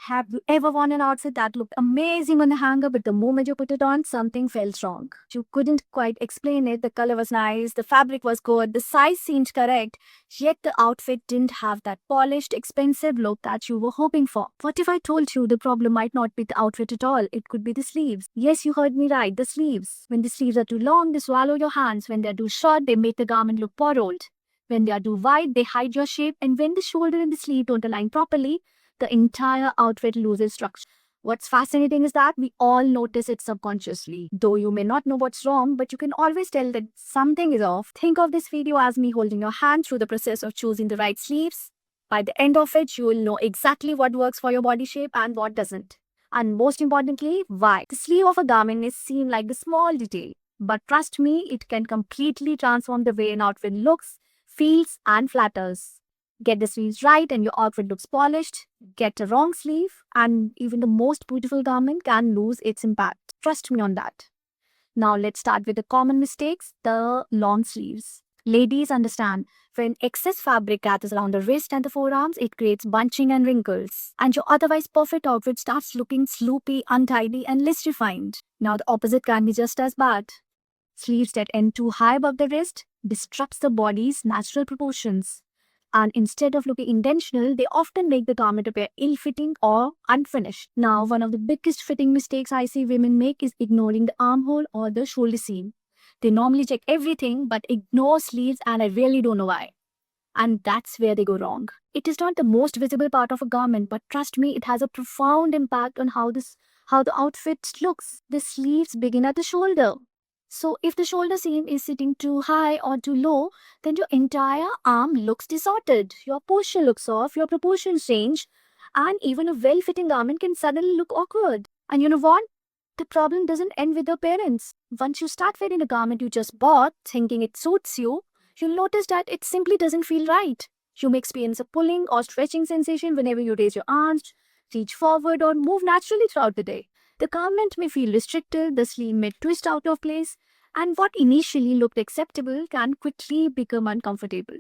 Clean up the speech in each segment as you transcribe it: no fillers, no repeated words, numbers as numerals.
Have you ever worn an outfit that looked amazing on the hanger, but the moment you put it on, something felt wrong? You couldn't quite explain it. The color was nice, the fabric was good, the size seemed correct, yet the outfit didn't have that polished, expensive look that you were hoping for. What if I told you the problem might not be the outfit at all? It could be the sleeves. Yes, you heard me right, the sleeves. When the sleeves are too long, they swallow your hands. When they're too short, they make the garment look borrowed. When they are too wide, they hide your shape. And when the shoulder and the sleeve don't align properly, the entire outfit loses structure. What's fascinating is that we all notice it subconsciously. Though you may not know what's wrong, but you can always tell that something is off. Think of this video as me holding your hand through the process of choosing the right sleeves. By the end of it, you will know exactly what works for your body shape and what doesn't. And most importantly, why. The sleeve of a garment may seem like a small detail, but trust me, it can completely transform the way an outfit looks, feels, and flatters. Get the sleeves right and your outfit looks polished. Get a wrong sleeve and even the most beautiful garment can lose its impact. Trust me on that. Now let's start with the common mistakes, the long sleeves. Ladies understand, when excess fabric gathers around the wrist and the forearms, it creates bunching and wrinkles. And your otherwise perfect outfit starts looking sloopy, untidy, and less refined. Now the opposite can be just as bad. Sleeves that end too high above the wrist disrupts the body's natural proportions. And instead of looking intentional, they often make the garment appear ill-fitting or unfinished. Now, one of the biggest fitting mistakes I see women make is ignoring the armhole or the shoulder seam. They normally check everything but ignore sleeves, and I really don't know why. And that's where they go wrong. It is not the most visible part of a garment, but trust me, it has a profound impact on how the outfit looks. The sleeves begin at the shoulder. So if the shoulder seam is sitting too high or too low, then your entire arm looks distorted. Your posture looks off, your proportions change, and even a well-fitting garment can suddenly look awkward. And you know what? The problem doesn't end with the appearance. Once you start wearing a garment you just bought, thinking it suits you, you'll notice that it simply doesn't feel right. You may experience a pulling or stretching sensation whenever you raise your arms, reach forward, or move naturally throughout the day. The garment may feel restricted, the sleeve may twist out of place, and what initially looked acceptable can quickly become uncomfortable.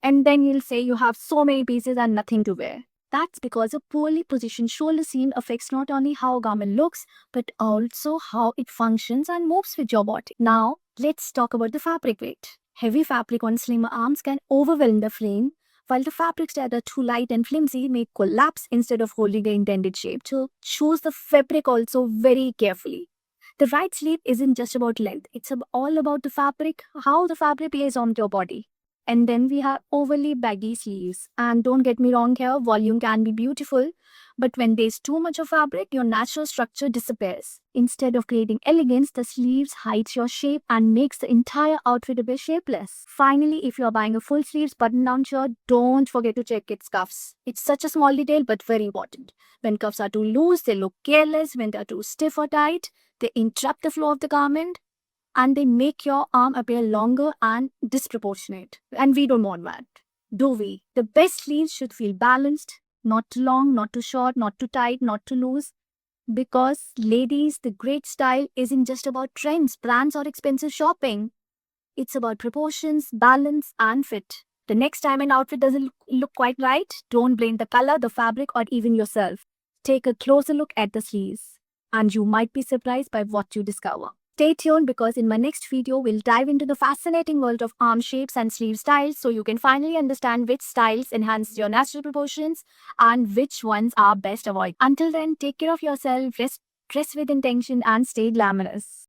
And then you'll say you have so many pieces and nothing to wear. That's because a poorly positioned shoulder seam affects not only how a garment looks, but also how it functions and moves with your body. Now, let's talk about the fabric weight. Heavy fabric on slimmer arms can overwhelm the frame, while the fabrics that are too light and flimsy may collapse instead of holding the intended shape. So choose the fabric also very carefully. The right sleeve isn't just about length, it's all about the fabric, how the fabric lays on your body. And then we have overly baggy sleeves. And don't get me wrong here, volume can be beautiful, but when there's too much of fabric, your natural structure disappears. Instead of creating elegance, the sleeves hides your shape and makes the entire outfit appear shapeless. Finally, if you're buying a full sleeves button-down shirt, don't forget to check its cuffs. It's such a small detail, but very important. When cuffs are too loose, they look careless. When they're too stiff or tight, they interrupt the flow of the garment and they make your arm appear longer and disproportionate. And we don't want that, do we? The best sleeves should feel balanced, not too long, not too short, not too tight, not too loose. Because, ladies, the great style isn't just about trends, brands, or expensive shopping. It's about proportions, balance, and fit. The next time an outfit doesn't look quite right, don't blame the color, the fabric, or even yourself. Take a closer look at the sleeves, and you might be surprised by what you discover. Stay tuned because in my next video, we'll dive into the fascinating world of arm shapes and sleeve styles so you can finally understand which styles enhance your natural proportions and which ones are best avoided. Until then, take care of yourself, dress with intention, and stay glamorous.